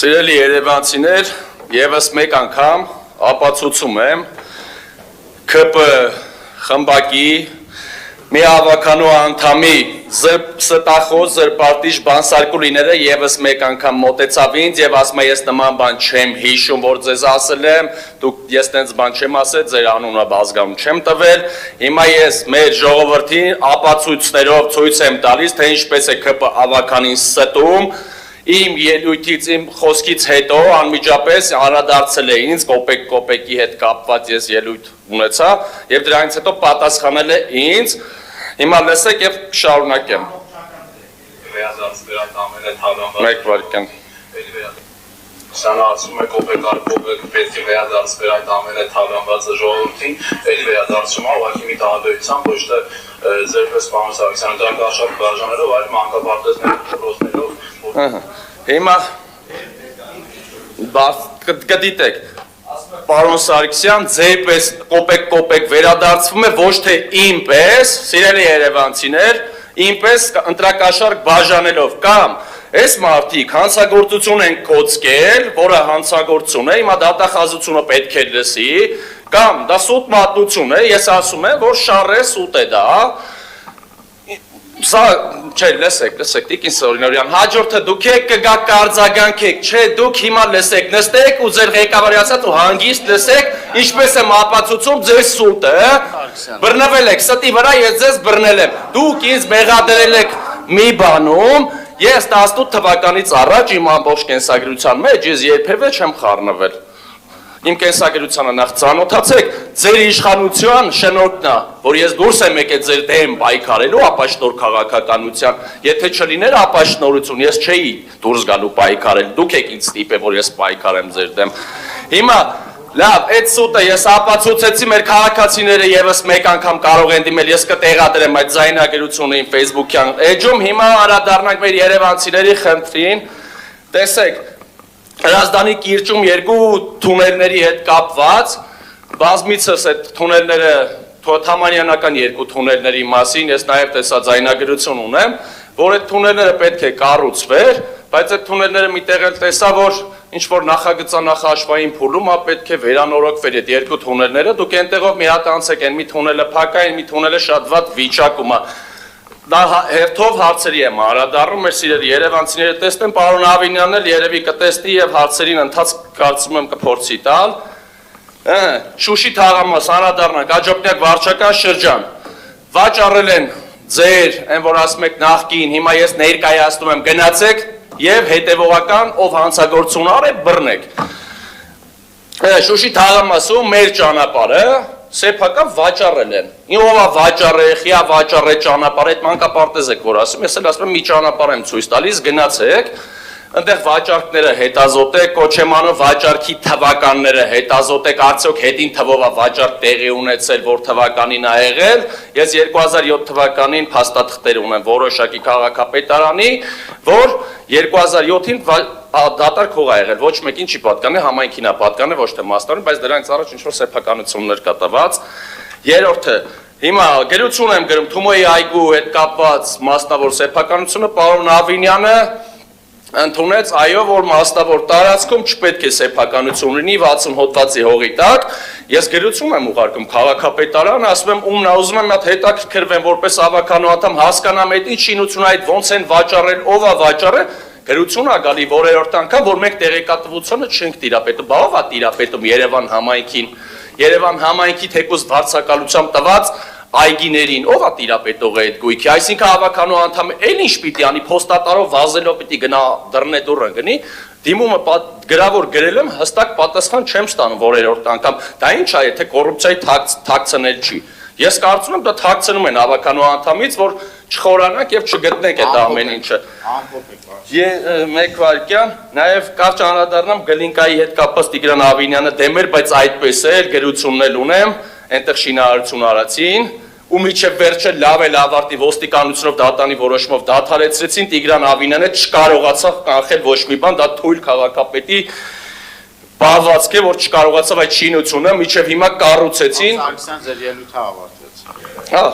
Սիրելի երևանցիներ, եւս մեկ անգամ ապացուցում եմ ԿՊ խմբակի մի հավաքանու անդամի ստախոս զրպարտիչ բանսարկուլիները եւս մեկ անգամ մոտեցավ ինձ եւ ասում է ես նման բան չեմ հիշում, որ ձեզ ասել եմ, դուք ես տենց բան չեմ ասել, ձեր անունը բազգանում չեմ տվել, հիմա ես մեր ժողովրդին ապացույցներով ցույց եմ տալիս, թե ինչպես է ԿՊ հավաքանին ստում, իմ ելույթից, իմ խոսքից հետո անմիջապես անդրադարձել է ինձ կոպեկի հետ կապված ես ելույթ ունեցա եւ դրանից հետո պատասխանել է ինձ հիմա լսեք եւ շարունակեմ մեկ վարքան Սանացում է կոպեկար պետք է վերադարձվեր այդ ամենը թալանվածը ժողովրդին, էլի վերադարձում է ուղղակի մի տարբերությամբ, ոչ թե ձերպես պարոն Սարգսյանը դրանք արշավ բաժանելով, այլ մանկապարտեզներով, ռոզներով Հիմա կդիտեք Պարոն Սարգսյան ձերպես կոպեկ վերադարձվում է ոչ թե ինպես, սիրելի երևանցիներ, ինպես ընտրակաշարք բաժանելով կամ Այս մարդիկ հանցագործություն են կոծկել, որը հանցագործություն է, հիմա դատախազությունը պետք է լսի, կամ դա սուտ մատնություն է, ես ասում եմ, որ շարը սուտ է դա, Սա, չէ, լսեք, Տիկին Սորինորյան, հաջորդը դուք եք կգա կարձագանք եք, չէ, դուք հիմա լսեք, նստեք ու ձեր ղեկավարի ասած ու հանգիստ լսեք, ինչպես եմ ապացուցում ձեր սուտը, բռնվել եք, ստի վրա ես ձեզ բռնել եմ, դուք ինձ մեղադրել եք մի բանում, Ես 18 թվականից առաջ իմ ամբողջ կենսագրության մեջ ես երբևէ չեմ խառնվել։ Իմ կենսագրությանը նախ ծանոթացեք, ձեր իշխանության շնորհքն է, որ ես դուրս եմ եկել ձեր դեմ պայքարելու ապաշնոր քաղաքականության, եթե չլիներ ապաշնորություն, ես չէի դուրս գալու պայքարել, դուք եք ինձ ստիպել, որ ես պայքարեմ ձեր դեմ։ Հիմա Լավ, այդ սուտը ես ապացուցեցի մեր քաղաքացիները եւս մեկ անգամ կարող են դիմել, ես կտեղադրեմ այդ զայնագրությունը իմ Facebook-յան էջում, հիմա անդրադառնանք մեր երևանցիների խնդրին, տեսեք, Հրազդանի կիրճում երկու թունելների հետ կապված, բազմիցս այդ թունելները, թամանյանական երկու թունելների մասին, ես նաեւ տեսա զայնագրություն ունեմ, որ այդ թունելները պետք է կառուցվեր, բայց այդ թունելները միտեղ էլ տեսա, որ ինչ-որ նախագծանախաշվային փուլում պետք է վերանորոգվեր այդ երկու թունելները, դուք այնտեղով մի հատ անցեք, այն մի թունելը փակ է, մի թունելը շատ վատ վիճակում է։ Դա հերթով հարցերի եմ անդրադառնում, մեր սիրելի երևանցիները տեսնեն, պարոն Ավինյանն էլ երևի կտեսնի եւ հարցերին ընթացք կարծում եմ կփորձի տալ։ Շուշի թաղամաս անդրադառնանք, Աջոպնյակ վարչական շրջան։ Վաճառել են ձեր, այն որ ասում եք նախկին, հիմա ես ներկայացնում եմ, գնացեք Եվ հետևողական ով հանցագործություն արե բռնեք։ Շուշի թաղամասում մեր ճանապարհը սեփական վաճառել են։ Ով է վաճառել, խիա վաճառել ճանապարհը, այդ մանկապարտեզ եք որ ասում, ես էլ ասում եմ մի ճանապարհ եմ ցույց տալիս, գնացեք։ Այնտեղ վաճառքները հետազոտեք, Կոչեմանով վաճառքի թվականները հետազոտեք, արդյոք հետին թվով է վաճառք տեղի ունեցել, որ թվականին ա եղել։ Ես 2007 թվականին փաստաթղթեր ունեմ որոշակի քաղաքապետարանի, որ 2007-ին դատարկ հող ա եղել, ոչ մեկին չի պատկանել, համայնքին ա պատկանել, ոչ թե մասնավորին, բայց դրանից առաջ ինչ-որ սեփականություններ կա տված։ Երրորդը Հիմա գրություն եմ գրում Թումոյի այգու հետ կապված մասնավոր սեփականությունը, պարոն Ավինյանը ընդունեց, այո, որ մասնավոր տարածքում չպետք է սեփականություն լինի 60 հոդվածի հողի տակ, ես գրություն եմ ուղարկում քաղաքապետարան, ասում եմ ումն ուզում եմ այդ հետաքրքրվեմ որպես հավաքանու անդամ հասկանամ այդ ինչ շինություն այդ ոնց են վաճառել, ով է վաճառել, գրություն ա գալի որերորդ անգամ, որ մենք տեղեկատվությունը չենք տիրապետում, բա ով է տիրապետում Երևան համայնքի թեկուզ վարձակալությամբ տված այգիներին, ով է տիրապետողը այդ գույքի, այսինքն հավաքանու անդամը էլ ինչ պիտի անի, փոստատարով վազելով պիտի գնա դռնե դուռը գնի, դիմումը գրավոր գրել եմ, հստակ պատասխան չեմ ստանում որերորդ անգամ, դա ինչ է, եթե կոռուպցիայի թաքցնել չի։ Ես կարծում եմ դա թաքցնում են հավաքանու անդամից, որ չխորանանք եւ չգտնենք այդ ամեն ինչը։ Մեկ վարքյան, նաեւ կարճ անդրադառնամ Գլինկայի հետ կապված Տիգրան Ավինյանը դեմ էր, բայց այդպես է, գրությունն էլ ունեմ, այնտեղ շինարարություն արեցին, ու միջև վերջը լավ էլ ավարտի ոստիկանությունով դատանի որոշումով դադարեցրեցին, Տիգրան Ավինյանը չկարողացավ կանխել ոչ մի բան, դա թույլ քաղաքապետի բաղվածք է, որ չկարողացավ այդ շինությունը, միջև հիմա կառուցեցին։ Սարգսյան ձեր ելույթը ավարտվեց։ Հա